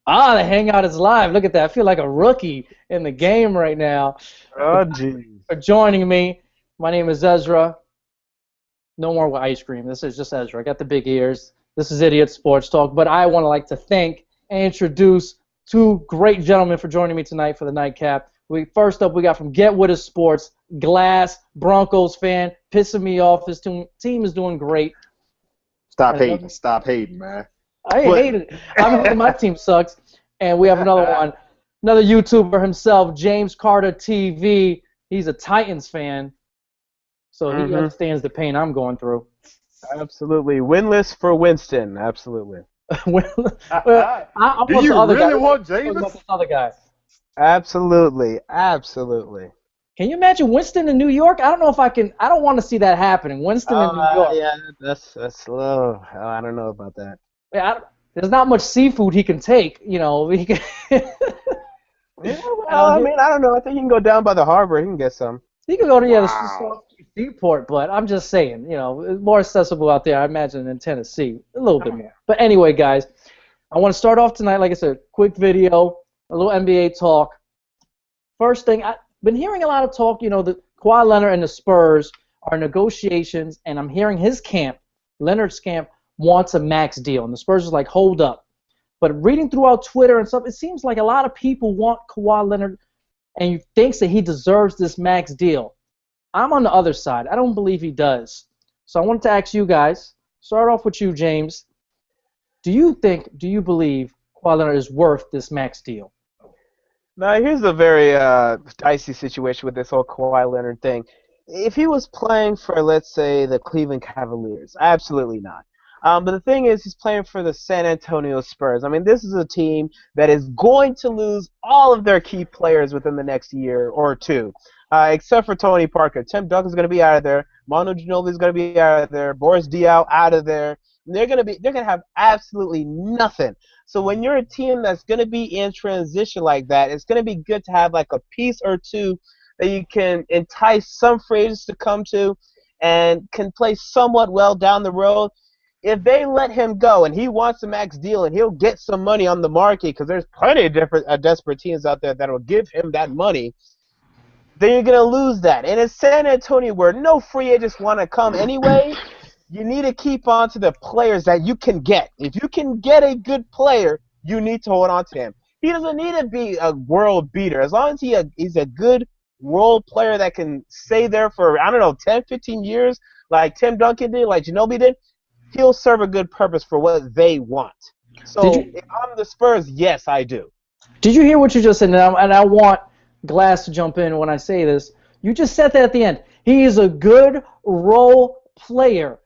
Ah, the Hangout is live. Look at that. I feel like a rookie in the game right now. Oh, geez. For joining me. My name is Ezra. No more ice cream. This is just Ezra. I got the big ears. This is Idiot Sports Talk. But I want to like to thank and introduce two great gentlemen for joining me tonight for the nightcap. First up, we got from Get With Us Sports, Glass, Broncos fan, pissing me off. His team is doing great. Stop hating, man. I hate it. I'm hating my team sucks. And we have another one, another YouTuber himself, James Carter TV. He's a Titans fan, so he understands the pain I'm going through. Absolutely. Winless for Winston. Absolutely. Do you really want James? Other guy. Absolutely. Absolutely. Can you imagine Winston in New York? I don't know if I can. I don't want to see that happening. Winston in New York. Yeah, that's low. I don't know about that. Yeah, there's not much seafood he can take. You know, he can. Yeah, well, I mean, I don't know. I think he can go down by the harbor. He can get some. He can go to the seaport, but I'm just saying, you know, it's more accessible out there, I imagine, in Tennessee, a little bit more. But anyway, guys, I want to start off tonight, like I said, quick video, a little NBA talk. First thing, I've been hearing a lot of talk, you know, that Kawhi Leonard and the Spurs are in negotiations, and I'm hearing his camp, Leonard's camp, wants a max deal, and the Spurs is like, hold up. But reading throughout Twitter and stuff, it seems like a lot of people want Kawhi Leonard and he thinks that he deserves this max deal. I'm on the other side. I don't believe he does. So I wanted to ask you guys, start off with you, James. Do you believe Kawhi Leonard is worth this max deal? Now, here's a very dicey situation with this whole Kawhi Leonard thing. If he was playing for, let's say, the Cleveland Cavaliers, absolutely not. But the thing is, he's playing for the San Antonio Spurs. I mean, this is a team that is going to lose all of their key players within the next year or two, except for Tony Parker. Tim Duncan's going to be out of there. Manu Ginobili's going to be out of there. Boris Diaw out of there. They're going to have absolutely nothing. So when you're a team that's going to be in transition like that, it's going to be good to have like a piece or two that you can entice some free agents to come to and can play somewhat well down the road. If they let him go and he wants a max deal and he'll get some money on the market because there's plenty of different desperate teams out there that will give him that money, then you're going to lose that. And in San Antonio, where no free agents want to come anyway, you need to keep on to the players that you can get. If you can get a good player, you need to hold on to him. He doesn't need to be a world beater. As long as he's a good role player that can stay there for, 10, 15 years, like Tim Duncan did, like Ginobili did, he'll serve a good purpose for what they want. So if I'm the Spurs, yes, I do. Did you hear what you just said? And I want Glass to jump in when I say this. You just said that at the end. He is a good role player.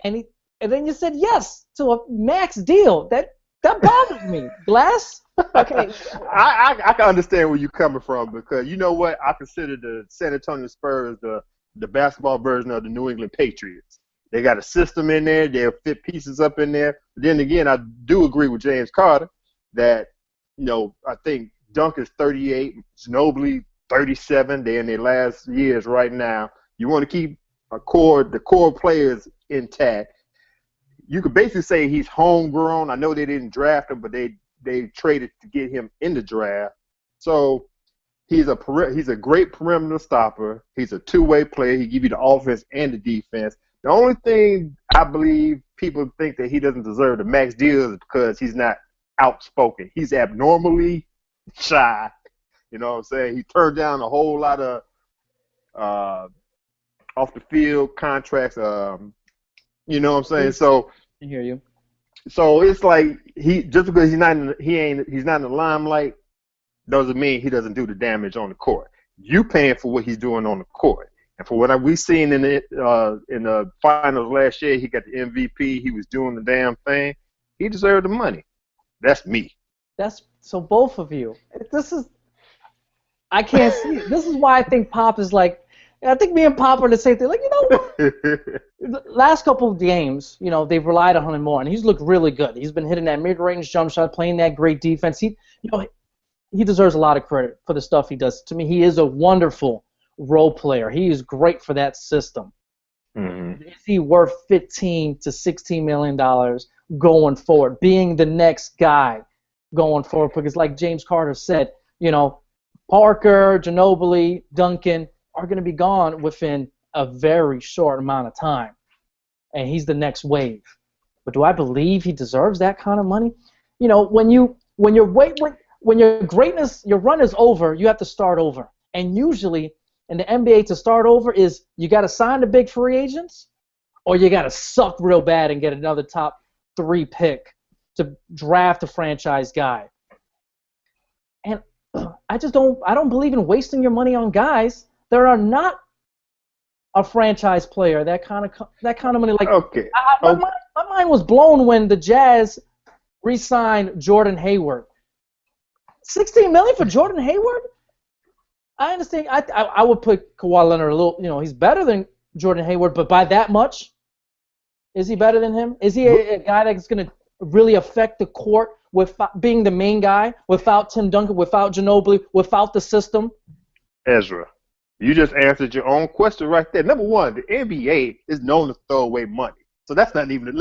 And then you said yes to a max deal. That bothers me. Glass? Okay. I can understand where you're coming from because you know what? I consider the San Antonio Spurs the basketball version of the New England Patriots. They got a system in there. They'll fit pieces up in there. But then again, I do agree with James Carter that, I think Duncan's 38, Ginobili 37. They're in their last years right now. You want to keep the core players intact. You could basically say he's homegrown. I know they didn't draft him, but they traded to get him in the draft. So he's a great perimeter stopper. He's a two-way player. He gives you the offense and the defense. The only thing I believe people think that he doesn't deserve the max deal is because he's not outspoken. He's abnormally shy. You know what I'm saying? He turned down a whole lot of off the field contracts. You know what I'm saying? So I hear you. So it's like just because he's not in the limelight doesn't mean he doesn't do the damage on the court. You paying for what he's doing on the court. And for what we've seen in the finals last year, he got the MVP. He was doing the damn thing. He deserved the money. That's me. So both of you. I can't see it. This is why I think Pop is like. I think me and Pop are the same thing. Like, the last couple of games, they've relied on him more, and he's looked really good. He's been hitting that mid-range jump shot, playing that great defense. He deserves a lot of credit for the stuff he does. To me, he is a wonderful role player. He is great for that system. Mm-hmm. Is he worth $15 to $16 million going forward, being the next guy going forward. Because like James Carter said, Parker, Ginobili, Duncan are going to be gone within a very short amount of time, and he's the next wave. But do I believe he deserves that kind of money? When your greatness, your run is over, you have to start over. And usually in the NBA, to start over is you got to sign the big free agents, or you got to suck real bad and get another top 3 pick to draft a franchise guy. And I don't believe in wasting your money on guys that are not a franchise player. That kind of money. Like, okay. My mind was blown when the Jazz re-signed Jordan Hayward. $16 million for Jordan Hayward? I understand. I would put Kawhi Leonard a little. He's better than Jordan Hayward, but by that much, is he better than him? Is he a guy that's going to really affect the court with being the main guy, without Tim Duncan, without Ginobili, without the system? Ezra, you just answered your own question right there. Number one, the NBA is known to throw away money. So let's not even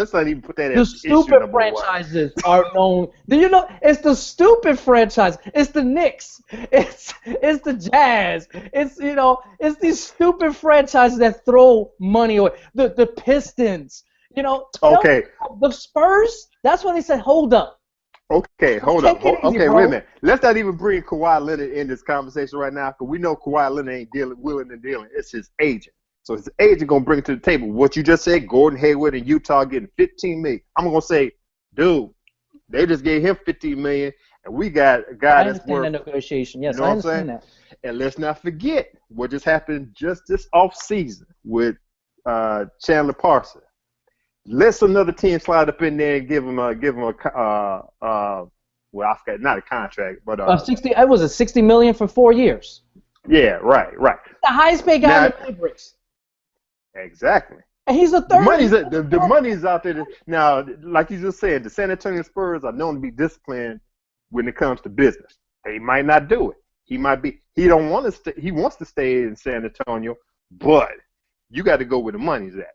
put that as issue number one. The stupid franchises are known. Do you know? It's the stupid franchise. It's the Knicks. It's the Jazz. It's these stupid franchises that throw money away. The Pistons. Okay. The Spurs. That's when they said, "Hold up." Okay, hold up. Easy, okay, bro. wait a minute. Let's not even bring Kawhi Leonard in this conversation right now, because we know Kawhi Leonard ain't willing and dealing. It's his agent. So his agent going to bring to the table what you just said, Gordon Hayward in Utah getting $15 million. I'm going to say, dude, they just gave him $15 million, and we got a guy that's worth. I understand that negotiation. Yes, you know I understand that. And let's not forget what just happened just this offseason with Chandler Parsons. Let another team slide up in there and give him a well, I forgot, not a contract, but I was it $60 million for 4 years. Yeah, right. The highest paid guy in the Mavericks. Exactly. And he's a third. The money's out there. Now, like you just said, the San Antonio Spurs are known to be disciplined when it comes to business. He might not do it. He might be. He don't want to stay. He wants to stay in San Antonio, but you got to go where the money's at.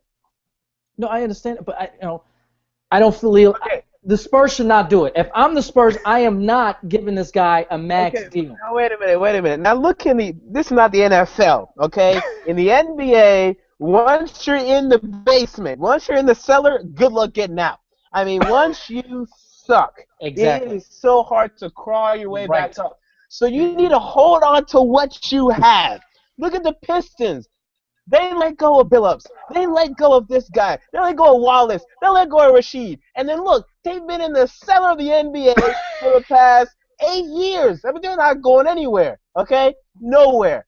No, I understand, but I don't feel the Spurs should not do it. If I'm the Spurs, I am not giving this guy a max deal. Now, wait a minute. Now look this is not the NFL, okay? In the NBA, once you're in the basement, once you're in the cellar, good luck getting out. I mean, once you suck, exactly. It is so hard to crawl your way back up. So you need to hold on to what you have. Look at the Pistons. They let go of Billups. They let go of this guy. They let go of Wallace. They let go of Rasheed. And then look, they've been in the cellar of the NBA for the past 8 years. I mean, they're not going anywhere, okay? Nowhere.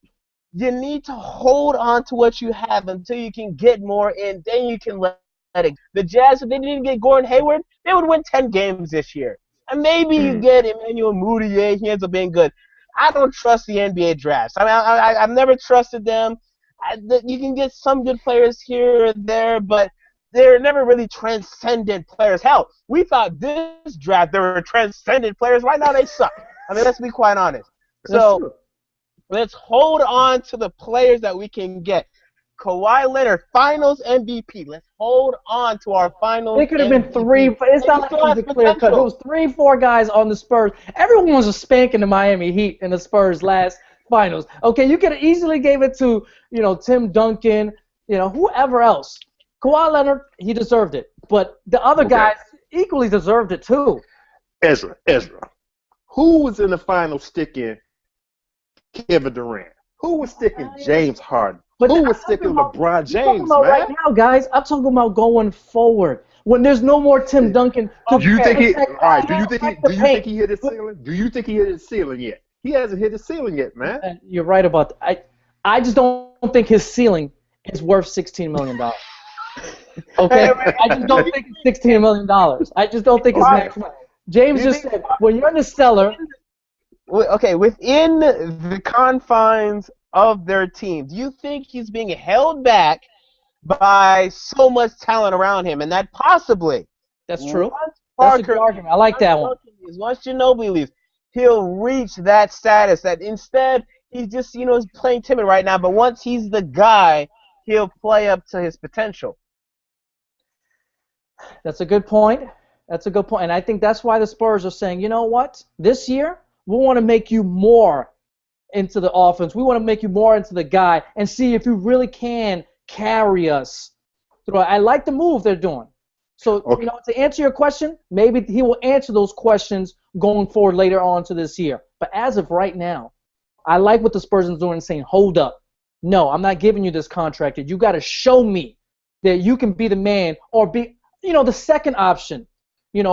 You need to hold on to what you have until you can get more in. Then you can let it. The Jazz, if they didn't get Gordon Hayward, they would win 10 games this year. And maybe you get Emmanuel Mudiay. He ends up being good. I don't trust the NBA drafts. I mean, I've never trusted them. You can get some good players here or there, but they're never really transcendent players. Hell, we thought this draft they were transcendent players. Right now they suck. I mean, let's be quite honest. So let's hold on to the players that we can get. Kawhi Leonard, Finals MVP. Let's hold on to our Finals MVP. It could have been 3. It's not like it was a clear cut. It was 3, 4 guys on the Spurs. Everyone was a spanking the Miami Heat in the Spurs last Finals. Okay, you could have easily gave it to, Tim Duncan, whoever else. Kawhi Leonard, he deserved it. But the other guys equally deserved it too. Ezra, who was in the final sticking Kevin Durant? Who was sticking James Harden? Who was sticking LeBron James, man? Right now, guys, I'm talking about going forward. When there's no more Tim Duncan. Do you think he hit his ceiling? Do you think he hit his ceiling yet? He hasn't hit his ceiling yet, man. You're right about that. I just don't think his ceiling is worth $16 million. Okay? I just don't think it's $16 million. I just don't think it's max. James just said, when you're in the cellar. Okay, within the confines of their team, do you think he's being held back by so much talent around him? And that possibly. That's true. That's a good argument. I like that one. Once Ginobili leaves, he'll reach that status that instead he's just, is playing timid right now. But once he's the guy, he'll play up to his potential. That's a good point. That's a good point. And I think that's why the Spurs are saying, you know what? This year, we want to make you more into the offense. We want to make you more into the guy and see if you really can carry us through. I like the move they're doing. So, to answer your question, maybe he will answer those questions going forward later on to this year. But as of right now, I like what the Spurs are doing and saying, hold up. No, I'm not giving you this contract. You got to show me that you can be the man or be, the second option, in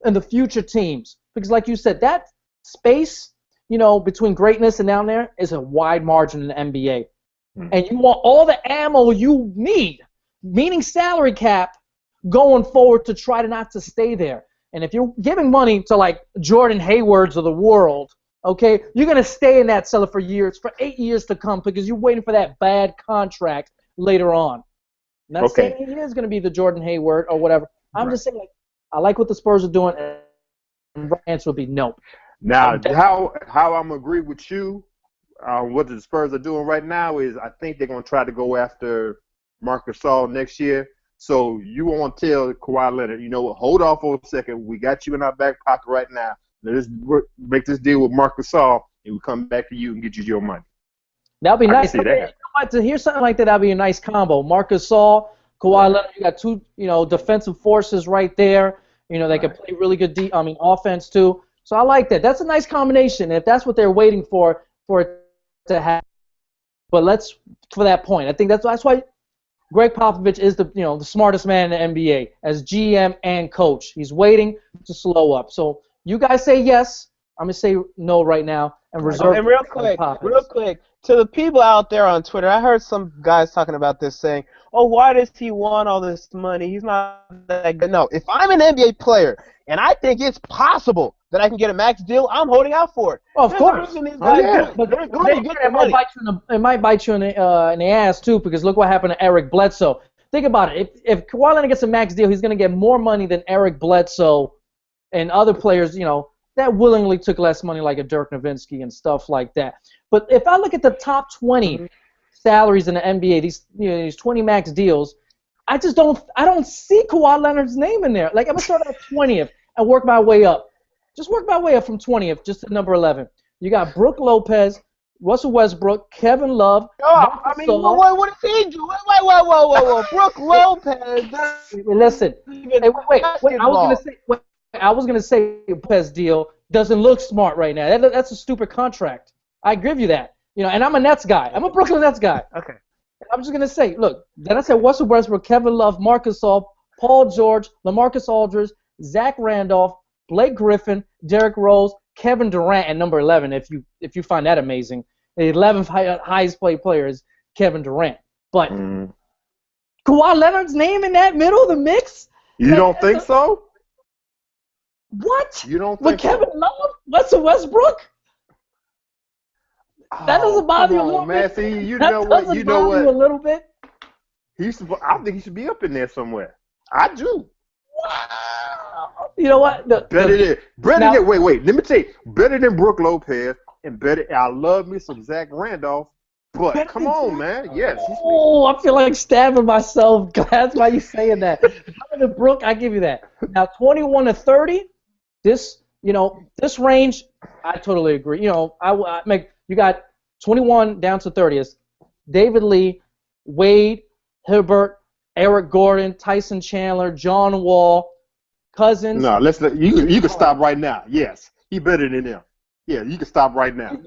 the future teams. Because like you said, that space, between greatness and down there is a wide margin in the NBA. And you want all the ammo you need, meaning salary cap, going forward to try to not to stay there. And if you're giving money to like Jordan Haywards of the world, okay, you're going to stay in that cellar for years, for 8 years to come, because you're waiting for that bad contract later on. Not saying he is going to be the Jordan Hayward or whatever. I'm just saying, I like what the Spurs are doing, and the answer will be no. Now, how I'm going to agree with you, what the Spurs are doing right now is I think they're going to try to go after Marc Gasol next year. So you want to tell Kawhi Leonard, hold off for a second. We got you in our back pocket right now. Let's make this deal with Marc Gasol, and we come back to you and get you your money. That'd be nice. See that. To hear something like that'd be a nice combo. Marc Gasol, Kawhi Leonard, you got two, defensive forces right there. They can play really good offense too. So I like that. That's a nice combination. If that's what they're waiting for it to happen. But for that point, I think that's why Greg Popovich is the smartest man in the NBA as GM and coach. He's waiting to slow up. So you guys say yes. I'm gonna say no right now and reserve. And real quick, to the people out there on Twitter, I heard some guys talking about this saying, "Oh, why does he want all this money? He's not that good." No, if I'm an NBA player and I think it's possible that I can get a max deal, I'm holding out for it. Oh, of course. These guys But it might bite you in the ass too, because look what happened to Eric Bledsoe. Think about it. If Kawhi Leonard gets a max deal, he's going to get more money than Eric Bledsoe and other players, that willingly took less money, like a Dirk Nowitzki and stuff like that. But if I look at the top 20 salaries in the NBA, these 20 max deals, I don't see Kawhi Leonard's name in there. Like, I'm gonna start at 20th and work my way up. Just work my way up from 20th just to number 11. You got Brook Lopez, Russell Westbrook, Kevin Love. What does he do? Whoa. Brook Lopez. Listen. Wait. I was gonna say Lopez deal doesn't look smart right now. That's a stupid contract. I give you that. And I'm a Nets guy. I'm a Brooklyn Nets guy. Okay. I'm just gonna say, look. Then I said Russell Westbrook, Kevin Love, Marc Gasol, Paul George, LaMarcus Aldridge, Zach Randolph, Blake Griffin, Derrick Rose, Kevin Durant at number 11. If you find that amazing, the 11th highest paid player is Kevin Durant. But Kawhi Leonard's name in that middle of the mix? You don't think so? What? You don't think so? Kevin Love? Russell Westbrook? That doesn't bother you a little bit? See, you know what? You a little bit? I think he should be up in there somewhere. I do. Wow. You know what? Better than wait. Let me tell you, better than Brook Lopez and better. I love me some Zach Randolph, but come on, man. Yes. Oh, I feel like stabbing myself. That's why you're saying that. Better than Brook, I give you that. Now, 21 to 30, this range, I totally agree. You got 21 down to 30 is David Lee, Wade, Hibbert, Eric Gordon, Tyson Chandler, John Wall, Cousins. No, you can stop right now. Yes, he better than them. Yeah, you can stop right now.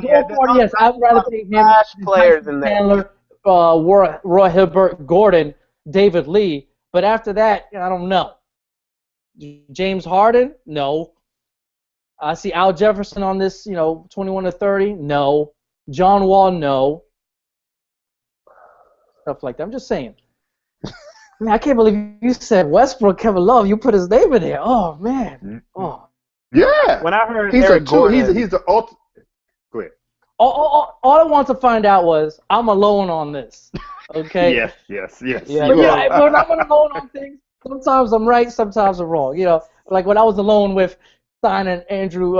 Yes, I'd rather take him. Players than Chandler, Roy Hibbert, Gordon, David Lee. But after that, I don't know. James Harden, no. I see Al Jefferson on this, 21 to 30, no. John Wall, no. Stuff like that. I'm just saying. Man, I can't believe you said Westbrook, Kevin Love. You put his name in there. Oh man. Oh. Yeah. When I heard he's Gordon, he's the ultimate. Go ahead. All I want to find out was I'm alone on this. Okay. Yes. Yeah. When I'm alone on things, sometimes I'm right, sometimes I'm wrong. Like when I was alone with signing Andrew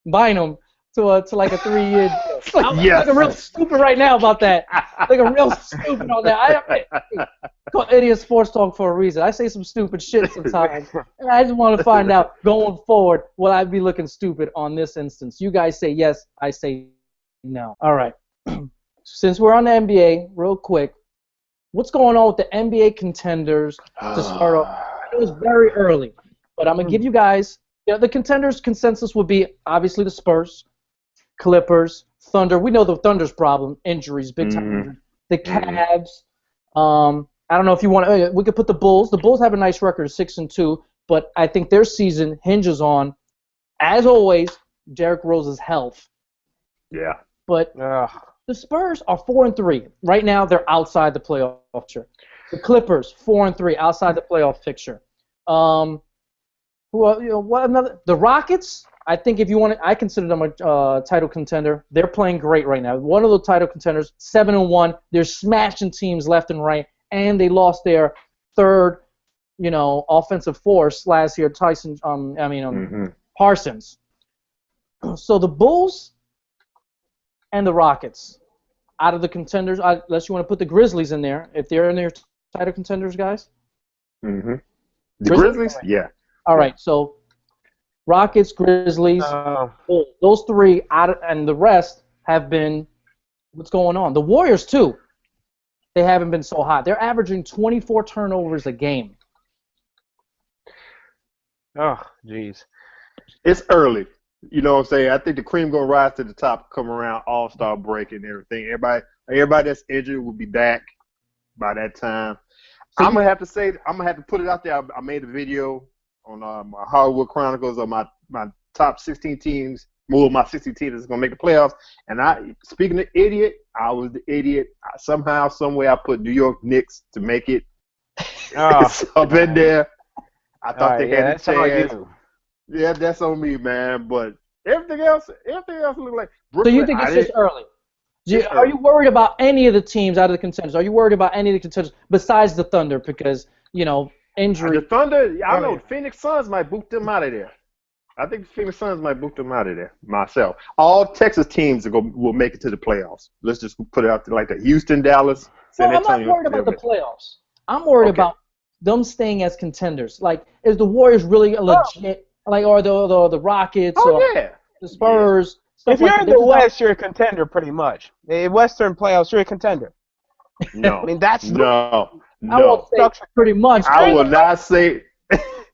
Bynum to like a 3-year deal. I'm Yes. looking real stupid right now about that. Looking real stupid on that. I call Idiot Sports Talk for a reason. I say some stupid shit sometimes. And I just want to find out, going forward, will I be looking stupid on this instance? You guys say yes, I say no. All right. Since we're on the NBA, real quick, what's going on with the NBA contenders to start off? It was very early, but I'm going to give you guys, the contenders consensus would be obviously the Spurs, Clippers, Thunder. We know the Thunder's problem, injuries, big time injuries. The Cavs. I don't know if you want to. We could put the Bulls. The Bulls have a nice record, 6-2, but I think their season hinges on, as always, Derrick Rose's health. Yeah. But the Spurs are 4-3 right now. They're outside the playoff picture. The Clippers 4-3 outside the playoff picture. What another? The Rockets. I think if you want to, I consider them a title contender. They're playing great right now. One of the title contenders, 7-1. They're smashing teams left and right, and they lost their third, offensive force last year, Parsons. So the Bulls and the Rockets, out of the contenders, unless you want to put the Grizzlies in there, if they're in their title contenders, guys. The Grizzlies? Yeah. All right, so Rockets, Grizzlies, Bulls. Those three, and the rest have been, what's going on? The Warriors, too, they haven't been so hot. They're averaging 24 turnovers a game. Oh, jeez. It's early. You know what I'm saying? I think the cream going to rise to the top, come around All-Star break and everything. Everybody that's injured will be back by that time. I'm going to have to say, I'm going to have to put it out there. I made a video on my Hollywood Chronicles of my top 16 teams, my 16 teams that's going to make the playoffs. And speaking of idiot, I was the idiot. Somehow, some way, I put New York Knicks to make it. It's up in there. I thought they had a chance. Yeah, that's on me, man. But everything else looked like Brooklyn. So you think it's just early? Are you worried about any of the teams out of the contenders? Are you worried about any of the contenders besides the Thunder? Because, injury. The Thunder, I know Phoenix Suns might boot them out of there. I think the Phoenix Suns might boot them out of there myself. All Texas teams will make it to the playoffs. Let's just put it out there like that. Houston, Dallas, San Antonio. I'm not worried about the playoffs. I'm worried about them staying as contenders. Like, is the Warriors really a legit? Like, or the Rockets? The Spurs? Yeah. If you're in the West, you're a contender pretty much. In Western playoffs, you're a contender. No. I mean, that's no. I won't say pretty much. I will not say.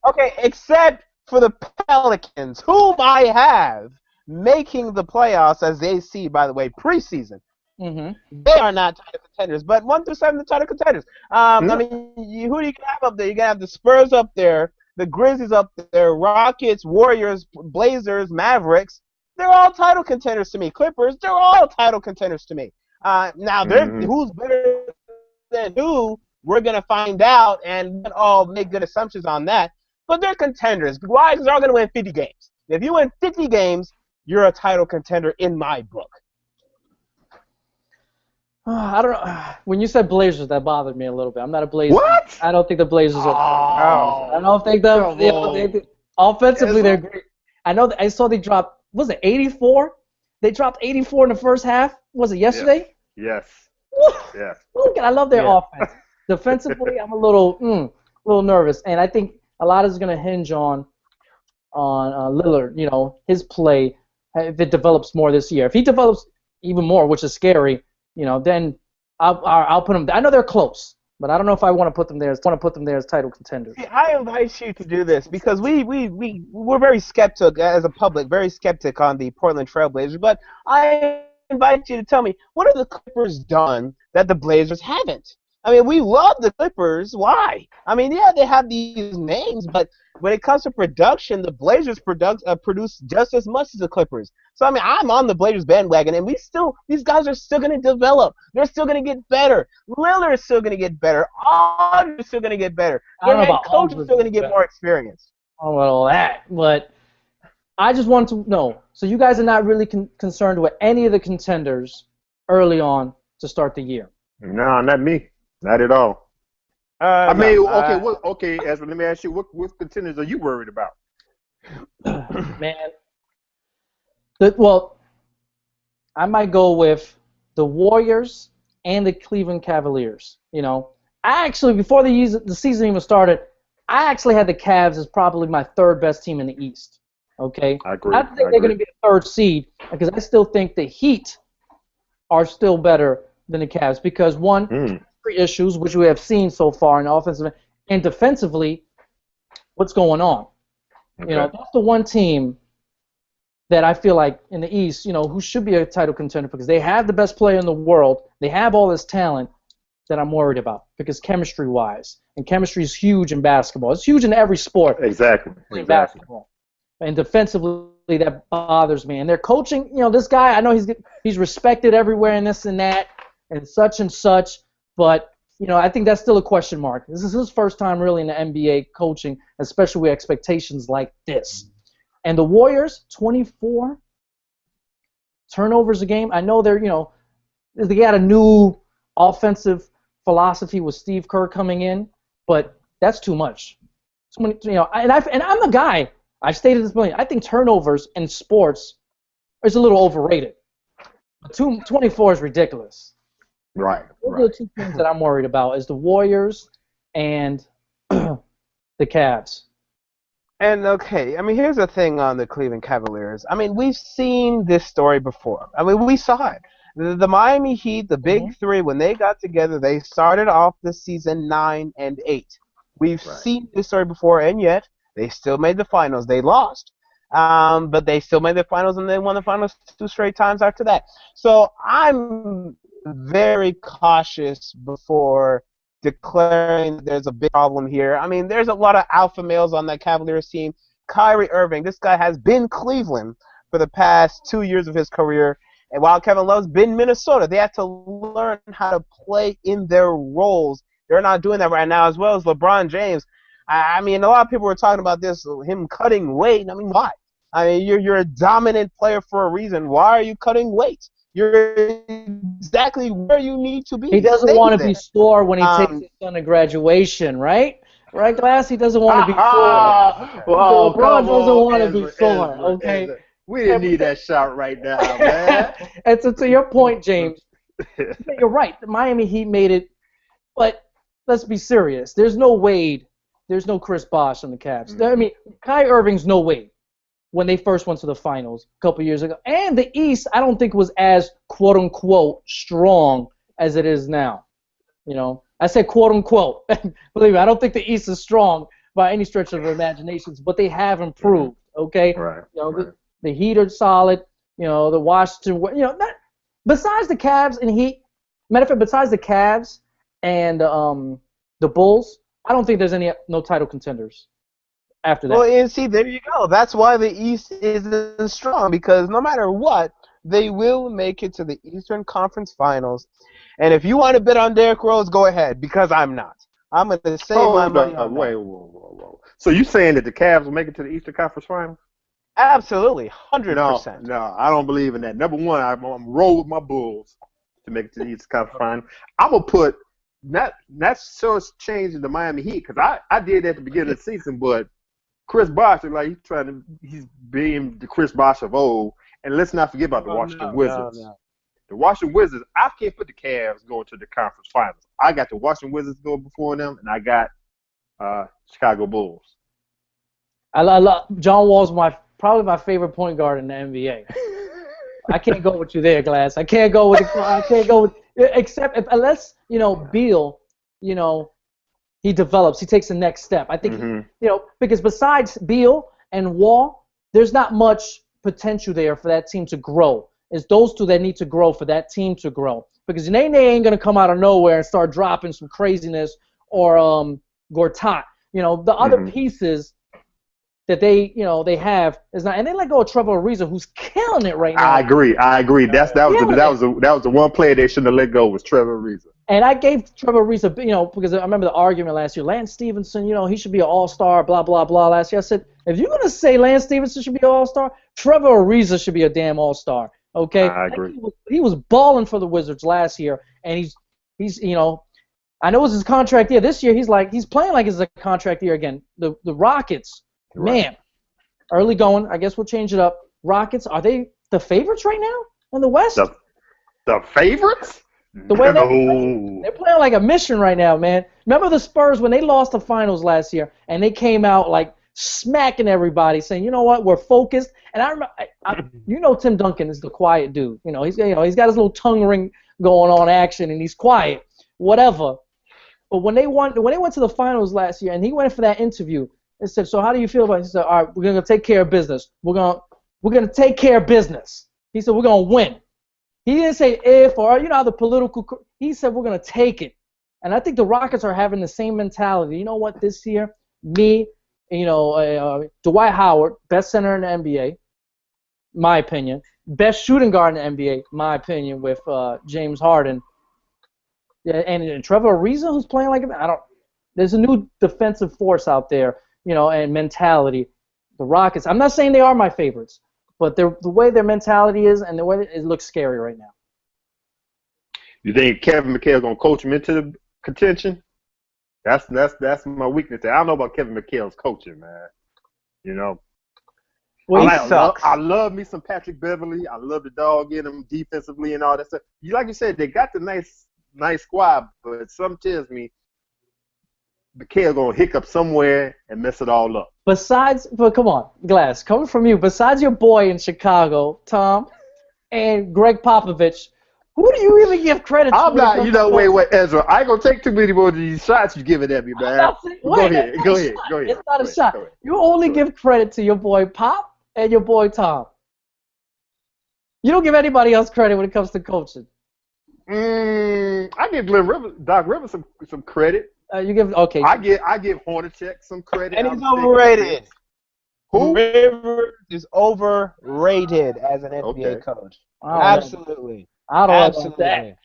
Okay, except for the Pelicans, whom I have making the playoffs as they see, by the way, preseason. They are not title contenders, but 1 through 7 are title contenders. I mean, who do you have up there? You can have the Spurs up there, the Grizzlies up there, Rockets, Warriors, Blazers, Mavericks. They're all title contenders to me. Clippers, they're all title contenders to me. Now, who's better than who? We're going to find out and all make good assumptions on that. But they're contenders. Why? Because they're all going to win 50 games. If you win 50 games, you're a title contender in my book. I don't know. When you said Blazers, that bothered me a little bit. I'm not a Blazer. What? I don't think the Blazers are. I don't think offensively they're great. I know. I saw they dropped. Was it 84? They dropped 84 in the first half. Was it yesterday? Yes. Yes. Look, I love their offense. Defensively, I'm a little nervous, and I think a lot is going to hinge on Lillard. His play, if it develops more this year. If he develops even more, which is scary, then I'll put them. I know they're close, but I don't know if I want to put them there as title contenders. See, I invite you to do this because we're very skeptical as a public, very skeptic on the Portland Trailblazers. But I invite you to tell me, what have the Clippers done that the Blazers haven't? I mean, we love the Clippers. Why? I mean, yeah, they have these names, but when it comes to production, the Blazers produce just as much as the Clippers. So, I mean, I'm on the Blazers bandwagon, and these guys are still going to develop. They're still going to get better. Lillard is still going to get better. Aldridge is still going to get better. Their head coach is still going to get more experience. I don't know about all that, but I just want to know. So you guys are not really concerned with any of the contenders early on to start the year? No, not me. Not at all. Let me ask you, what contenders are you worried about? Man, I might go with the Warriors and the Cleveland Cavaliers. You know, I actually, before the season even started, I actually had the Cavs as probably my third best team in the East. Okay? I agree. I think they're going to be a third seed because I still think the Heat are still better than the Cavs because, one, issues, which we have seen so far in offensive and defensively, what's going on. Okay. You know, that's the one team that I feel like in the East, you know, who should be a title contender because they have the best player in the world. They have all this talent that I'm worried about because chemistry-wise, and chemistry is huge in basketball. It's huge in every sport. Exactly. Basketball. And defensively, that bothers me. And their coaching, you know, this guy, I know he's respected everywhere and this and that and such, but, you know, I think that's still a question mark. This is his first time really in the NBA coaching, especially with expectations like this. And the Warriors, 24 turnovers a game. I know they're, you know, they got a new offensive philosophy with Steve Kerr coming in, but that's too much. So many, you know, and I'm the guy. I've stated this brilliant. I think turnovers in sports is a little overrated. But 24 is ridiculous. Right. Those are the two teams that I'm worried about is the Warriors and the Cavs. And, okay, I mean, here's the thing on the Cleveland Cavaliers. I mean, we've seen this story before. I mean, we saw it. The Miami Heat, the Big Three, when they got together, they started off the season 9-8. We've seen this story before, and yet they still made the finals. They lost, but they still made the finals, and they won the finals 2 straight times after that. So I'm very cautious before declaring there's a big problem here. I mean, there's a lot of alpha males on that Cavaliers team. Kyrie Irving, this guy has been Cleveland for the past 2 years of his career. And while Kevin Love's been Minnesota, they have to learn how to play in their roles. They're not doing that right now, as well as LeBron James. I mean, a lot of people were talking about this, him cutting weight. I mean, why? I mean, you're a dominant player for a reason. Why are you cutting weight? You're exactly where you need to be. He doesn't want to be sore when he takes his son to graduation, right? Right, Glass? He doesn't want to be sore. Well, LeBron doesn't want to be sore, okay? We didn't need that shot right now, man. And so to your point, James, you're right. The Miami Heat made it, but let's be serious. There's no Wade. There's no Chris Bosh on the Cavs. I mean, Kyrie Irving's no Wade when they first went to the finals a couple years ago. And the East, I don't think was as, quote-unquote, strong as it is now. You know, I said quote-unquote. Believe me, I don't think the East is strong by any stretch of imaginations, but they have improved, okay? Right. You know, the Heat are solid. You know, the Washington, you know, besides the Cavs and Heat, matter of fact, besides the Cavs and the Bulls, I don't think there's no title contenders after that. Well, and see, there you go. That's why the East isn't strong, because no matter what, they will make it to the Eastern Conference Finals. And if you want to bet on Derrick Rose, go ahead, because I'm not. I'm going to save my money on that. Whoa. So you saying that the Cavs will make it to the Eastern Conference Finals? Absolutely, 100%. No, I don't believe in that. Number one, I'm roll with my Bulls to make it to the Eastern Conference Finals. I'm going to put not so it's changing the Miami Heat, because I did that at the beginning of the season, but Chris Bosh, like he's being the Chris Bosh of old. And let's not forget about the Washington Wizards. No. The Washington Wizards, I can't put the Cavs going to the conference finals. I got the Washington Wizards going before them, and I got Chicago Bulls. I love John Wall's probably my favorite point guard in the NBA. I can't go with you there, Glass. I can't go with except unless, you know, Beal, you know, he develops, he takes the next step. I think you know, because besides Beal and Wall, there's not much potential there for that team to grow. It's those two that need to grow for that team to grow. Because Nene ain't gonna come out of nowhere and start dropping some craziness, or Gortat. You know, the other pieces that they have is not, and they let go of Trevor Ariza, who's killing it right now. I agree. That was the one player they shouldn't have let go, was Trevor Ariza. And I gave Trevor Ariza, you know, because I remember the argument last year. Lance Stevenson, you know, he should be an all-star, blah blah blah. Last year, I said, if you're gonna say Lance Stevenson should be an all-star, Trevor Ariza should be a damn all-star. Okay. I agree. He was balling for the Wizards last year, and he's you know, I know it was his contract year. This year he's playing like it's a contract year again. The Rockets. Man, early going. I guess we'll change it up. Rockets, are they the favorites right now In the West? The favorites? The way No. they're playing like a mission right now, man. Remember the Spurs when they lost the finals last year and they came out like smacking everybody, saying, "You know what? We're focused." And I remember, Tim Duncan is the quiet dude. He's got his little tongue ring going on action and he's quiet, whatever. But when they went to the finals last year and he went for that interview, they said, "So how do you feel about it?" He said, "All right, we're gonna take care of business. We're gonna take care of business." He said, "We're gonna win." He didn't say if or how the political. He said we're gonna take it, and I think the Rockets are having the same mentality. You know what? This year, Dwight Howard, best center in the NBA, my opinion, best shooting guard in the NBA, my opinion, with James Harden, and Trevor Ariza, who's playing like there's a new defensive force out there, and mentality. The Rockets. I'm not saying they are my favorites. But the way their mentality is and the way it looks scary right now. You think Kevin McHale's gonna coach him into the contention? That's my weakness there. I don't know about Kevin McHale's coaching, man. Well, he sucks. I love me some Patrick Beverly. I love the dog in him defensively and all that stuff. Like you said, they got the nice squad, but something tells me McHale's gonna hiccup somewhere and mess it all up. But come on, Glass, coming from you, besides your boy in Chicago, Tom, and Greg Popovich, who do you really give credit to? I'm not, wait, Ezra. I ain't going to take too many more of these shots you're giving at me, man. Go ahead. It's not a shot. You only give credit to your boy Pop and your boy Tom. You don't give anybody else credit when it comes to coaching. I give Doc Rivers some credit. You give okay. I give Hornacek some credit. And he's overrated. Who? Rivers is overrated as an NBA coach. Absolutely. I don't know about that.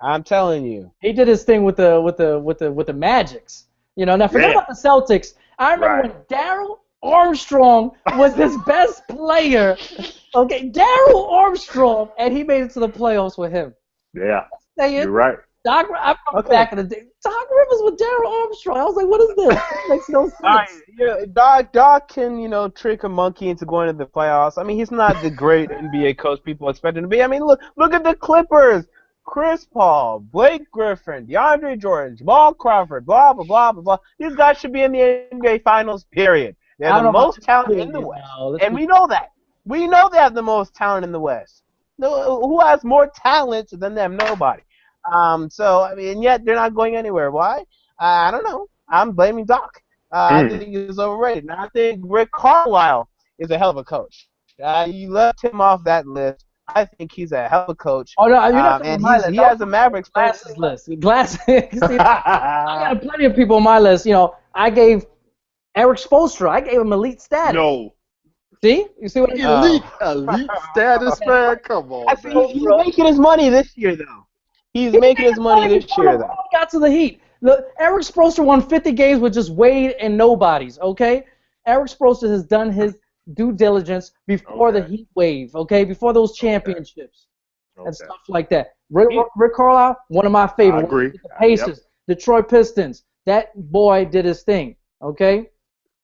I'm telling you. He did his thing with the Magics. Now forget about the Celtics. I remember when Darryl Armstrong was his best player. Okay, Darryl Armstrong, and he made it to the playoffs with him. Yeah. You're right. I remember back in the day. Doc Rivers with Darryl Armstrong. I was like, what is this? It makes no sense. Doc can, trick a monkey into going to the playoffs. I mean, he's not the great NBA coach people expect him to be. I mean, look at the Clippers. Chris Paul, Blake Griffin, DeAndre Jordan, Jamal Crawford, blah, blah, blah, blah, blah. These guys should be in the NBA Finals, period. They're the most talented in the West. And we know that. We know they have the most talent in the West. Who has more talent than them? Nobody. And yet they're not going anywhere. Why? I don't know. I'm blaming Doc. I think he's overrated. And I think Rick Carlisle is a hell of a coach. You left him off that list. I think he's a hell of a coach. Oh, no, you're not and he has a Mavericks Glasses list. Glasses. I got plenty of people on my list. I gave Eric Spoelstra. I gave him elite status. No. See? You see what elite status, man? Come on. He's making his money this year, though. He's making his money this year, though. Got to the Heat. Eric Spoelstra won 50 games with just Wade and nobodies, okay? Eric Spoelstra has done his due diligence before the Heat wave, okay? Before those championships and stuff like that. Rick Carlisle, one of my favorites. I agree. The Pacers, Detroit Pistons. That boy did his thing, okay?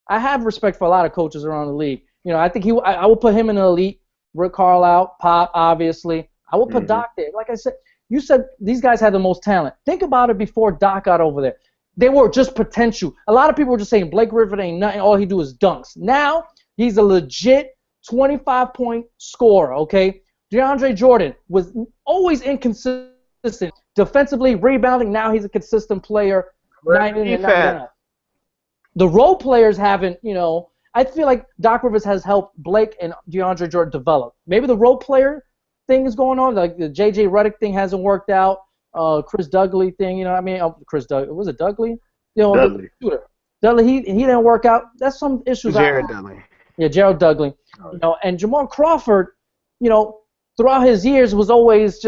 I have respect for a lot of coaches around the league. I think I will put him in the elite. Rick Carlisle, Pop, obviously. I will put Doc there. Like I said, you said these guys had the most talent. Think about it before Doc got over there. They were just potential. A lot of people were just saying Blake Griffin ain't nothing. All he do is dunks. Now he's a legit 25-point scorer, okay? DeAndre Jordan was always inconsistent. Defensively, rebounding, now he's a consistent player. Night in and night out. The role players haven't, I feel like Doc Rivers has helped Blake and DeAndre Jordan develop. Maybe the role player thing is going on, like the J.J. Redick thing hasn't worked out. Chris Dudley thing, Chris Dudley, was it Dudley? Dudley. The shooter. Dudley, he didn't work out. That's some issues. Jared Dudley. Yeah, Gerald Dudley. And Jamal Crawford, throughout his years was always it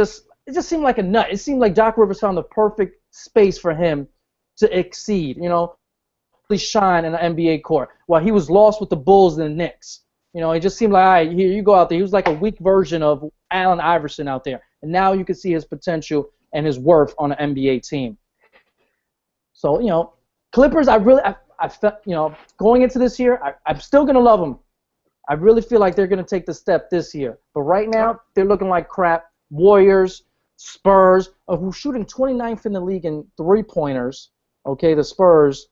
just seemed like a nut. It seemed like Doc Rivers found the perfect space for him to exceed, really shine in the NBA court. While he was lost with the Bulls and the Knicks. It just seemed like, all right, here you go out there. He was like a weak version of Allen Iverson out there. And now you can see his potential and his worth on an NBA team. So, Clippers, I felt, going into this year, I'm still going to love them. I really feel like they're going to take the step this year. But right now, they're looking like crap. Warriors, Spurs, who's shooting 29th in the league in three-pointers. Okay, the Spurs.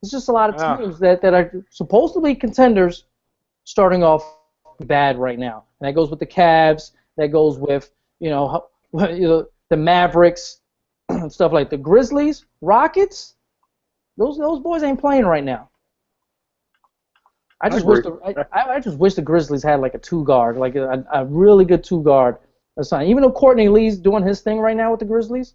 It's just a lot of teams that are supposed to be contenders starting off bad right now. And that goes with the Cavs. That goes with, the Mavericks, stuff like the Grizzlies, Rockets. Those boys ain't playing right now. I just wish the Grizzlies had like a two guard, like a really good two guard. Even though Courtney Lee's doing his thing right now with the Grizzlies,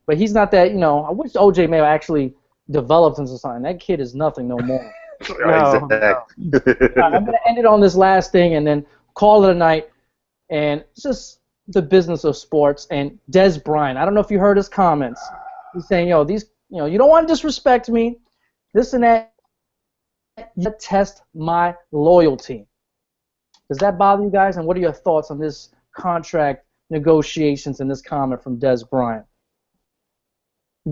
but he's not that. I wish OJ may have actually developed into something. That kid is nothing no more. No. I'm gonna end it on this last thing and then call it a night. And it's just the business of sports. And Dez Bryant, I don't know if you heard his comments. He's saying, you don't want to disrespect me, this and that. You test my loyalty. Does that bother you guys? And what are your thoughts on this contract negotiations and this comment from Dez Bryant?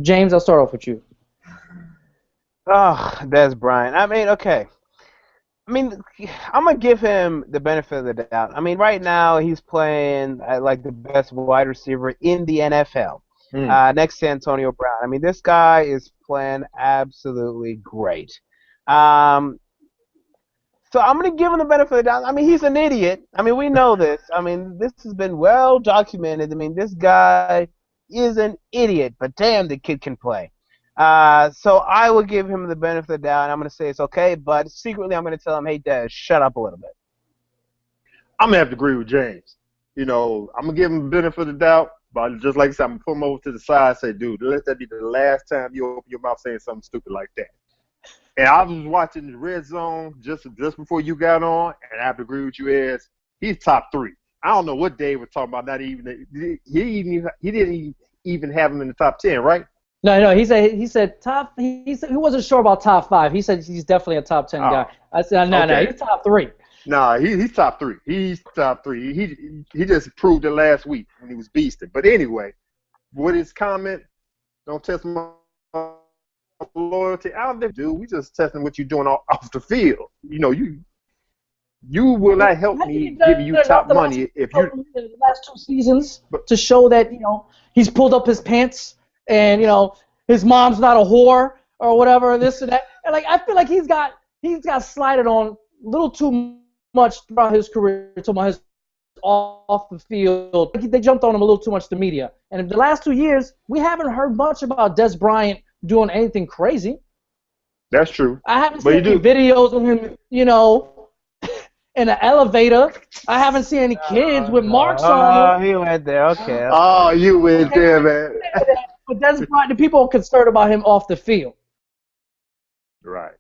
James, I'll start off with you. Oh, Dez Bryant. Okay. I'm going to give him the benefit of the doubt. Right now he's playing like the best wide receiver in the NFL. Next to Antonio Brown. This guy is playing absolutely great. So I'm going to give him the benefit of the doubt. He's an idiot. We know this. This has been well documented. This guy is an idiot, but damn, the kid can play. So I will give him the benefit of the doubt, and I'm going to say it's okay, but secretly I'm going to tell him, hey, Dez, shut up a little bit. I'm going to have to agree with James. I'm going to give him the benefit of the doubt, but just like I said, I'm going to put him over to the side and say, dude, let that be the last time you open your mouth saying something stupid like that. And I was watching the Red Zone just before you got on, and I have to agree with you, as he's top 3. I don't know what Dave was talking about. Not even he didn't even have him in the top 10, right? No. He said top. He wasn't sure about top 5. He said he's definitely a top 10 guy. I said no, he's top 3. No, he's top 3. He's top 3. He just proved it last week when he was beasting. But anyway, with his comment, don't test my loyalty. I don't think, dude. We just testing what you're doing off the field. You will not help me give you top money if you the last 2 seasons to show that he's pulled up his pants and his mom's not a whore or whatever, this and that. And I feel like he's got slighted on a little too much throughout his career, talking about his off the field. They jumped on him a little too much, the media. And in the last 2 years, we haven't heard much about Dez Bryant doing anything crazy. That's true. I haven't seen any videos of him, in an elevator. I haven't seen any kids with marks on them. Oh, he went there. Okay. Oh, you went there, man. But Dez Bryant, the people are concerned about him off the field. Right.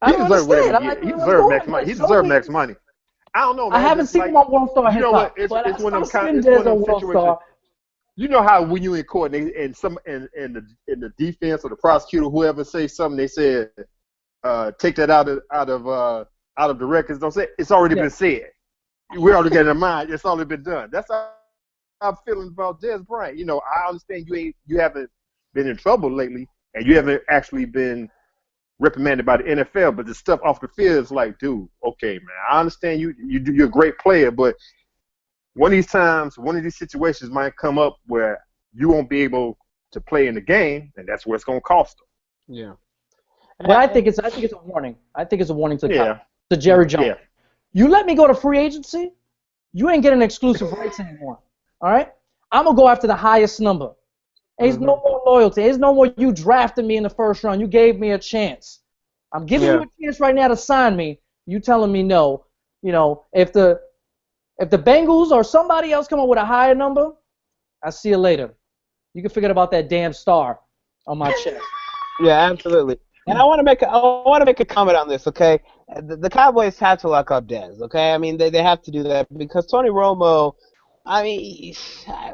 I don't understand. He deserves max money. He deserves max money. I don't know, man. I haven't seen him on World Star hip hop. It's one of them situations. You know how when you in court and the defense or the prosecutor, whoever says something, they said take that out of the records. Don't say it. It's already been said. We already got it in mind. It's already been done. That's how I'm feeling about Dez Bryant. I understand you haven't been in trouble lately, and you haven't actually been reprimanded by the NFL, but the stuff off the field is like, dude, okay, man, I understand you're a great player, but one of these times, one of these situations might come up where you won't be able to play in the game, and that's where it's going to cost them. Yeah. But I think it's a warning. I think it's a warning to Jerry Jones. Yeah. You let me go to free agency, you ain't getting exclusive rights anymore. All right? I'm going to go after the highest number. There's no more loyalty. There's no more you drafted me in the first round. You gave me a chance. I'm giving you a chance right now to sign me. You telling me no. If the Bengals or somebody else come up with a higher number, I'll see you later. You can forget about that damn star on my chest. Yeah, absolutely. And I want to make a comment on this, okay? The Cowboys have to lock up Dez, okay? They have to do that because Tony Romo,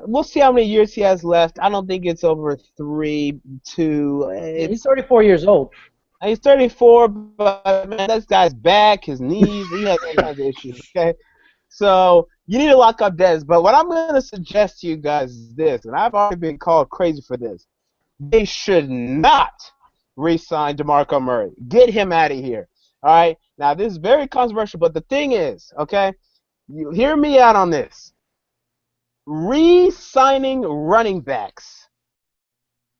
we'll see how many years he has left. I don't think it's over 3, 2. He's 34 years old. He's 34, but man, this guy's back, his knees, he has all kinds of issues, okay? So you need to lock up Dez. But what I'm going to suggest to you guys is this, and I've already been called crazy for this. They should not re-sign DeMarco Murray. Get him out of here. All right? Now, this is very controversial, but the thing is, okay, you hear me out on this. Re-signing running backs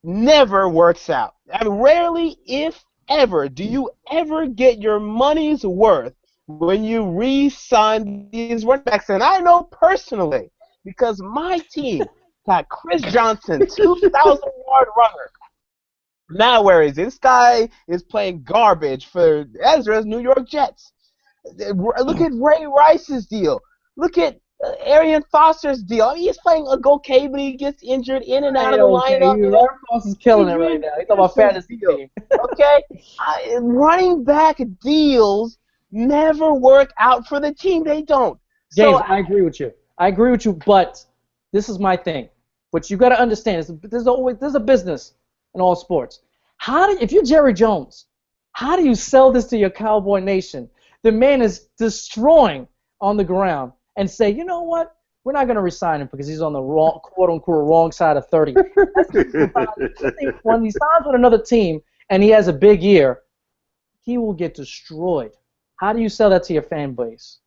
never works out. I mean, rarely, if ever, do you ever get your money's worth when you re-sign these running backs. And I know personally, because my team got Chris Johnson, 2,000-yard runner. Now where is this guy is playing garbage for Ezra's New York Jets. Look at Ray Rice's deal. Look at Arian Foster's deal. I mean, he's playing okay, but he gets injured in and out of the lineup. Arian Foster's killing it right now. He's talking about fantasy team. Okay? Running back deals never work out for the team. They don't. James, I agree with you. But this is my thing. What you got to understand is there's a business in all sports. If you're Jerry Jones, how do you sell this to your Cowboy Nation? The man is destroying on the ground and say, you know what? We're not going to resign him because he's on the wrong, quote-unquote, wrong side of 30. When he signs with another team and he has a big year, he will get destroyed. How do you sell that to your fan base?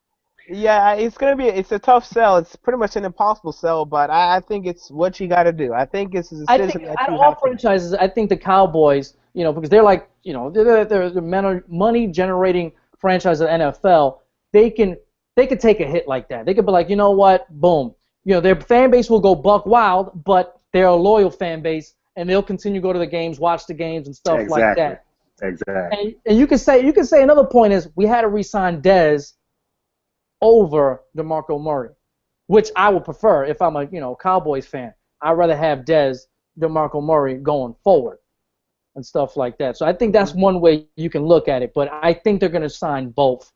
Yeah, it's a tough sell. It's pretty much an impossible sell, but I think it's what you got to do. I think it's a decision that you all have franchises, I think the Cowboys, because they're like, they're the money-generating franchise of the NFL. They can take a hit like that. They could be like, you know what, boom. Their fan base will go buck wild, but they're a loyal fan base, and they'll continue to go to the games, watch the games, and stuff like that. Exactly. And you can say another point is we had to re-sign Dez over DeMarco Murray, which I would prefer if I'm a Cowboys fan. I'd rather have DeMarco Murray going forward and stuff like that. So I think that's one way you can look at it. But I think they're going to sign both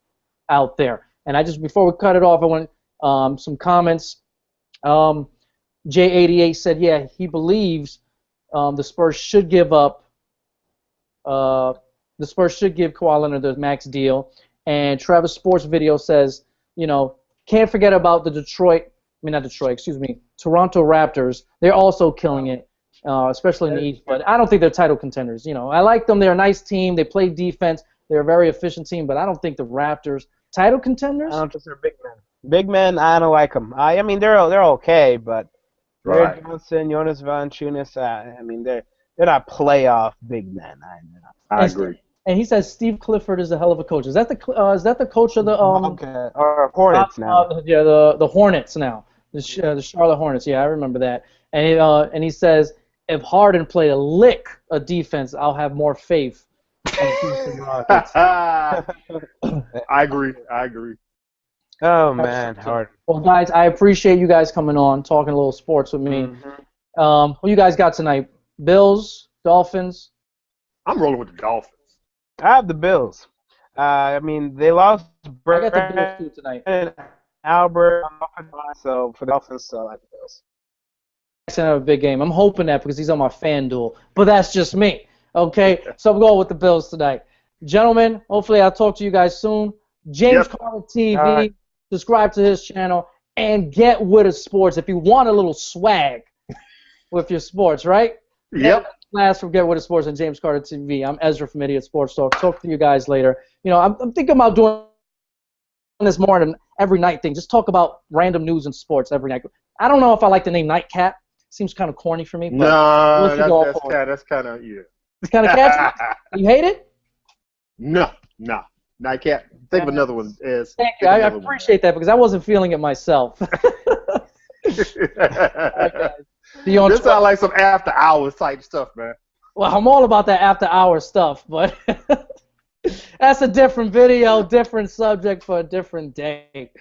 out there. And before we cut it off, I want some comments. J88 said, yeah, he believes the Spurs should give up. The Spurs should give Kawhi Leonard the max deal. And Travis Sports Video says, can't forget about the Toronto Raptors. They're also killing it, especially in the East. But I don't think they're title contenders. I like them. They're a nice team. They play defense. They're a very efficient team. But I don't think the Raptors title contenders. I don't think they're big men. Big men, I don't like them. I mean, they're okay, but Jared Johnson, Jonas Valanciunas, I mean, they're not playoff big men. I agree. And he says Steve Clifford is a hell of a coach. Is that the coach of the or Hornets now? Yeah, the Hornets now. The Charlotte Hornets. Yeah, I remember that. And he says if Harden played a lick of defense, I'll have more faith in Houston Rockets. I agree. Oh man, Harden. Well, guys, I appreciate you guys coming on, talking a little sports with me. Mm-hmm. Who you guys got tonight? Bills, Dolphins. I'm rolling with the Dolphins. I have the Bills. I mean, they lost I got the Bills too tonight. And Albert, so for the Dolphins, I like the Bills. Jackson have a big game. I'm hoping that because he's on my FanDuel, but that's just me. Okay, so I'm going with the Bills tonight, gentlemen. Hopefully, I'll talk to you guys soon. James Carter TV. Right. Subscribe to his channel and get with sports if you want a little swag with your sports, right? Yep. Last from Get With It Sports and James Carter TV. I'm Ezra from Idiot Sports Talk. Talk to you guys later. I'm thinking about doing this more than every night thing. Just talk about random news and sports every night. I don't know if I like the name Nightcap. Seems kind of corny for me. But that's kind of yeah. It's kind of catchy. You hate it? No. Nightcap. Think of another one. Thank you. I appreciate that because I wasn't feeling it myself. This sounds like some after hours type stuff, man. Well, I'm all about that after hours stuff, but that's a different video, different subject for a different day.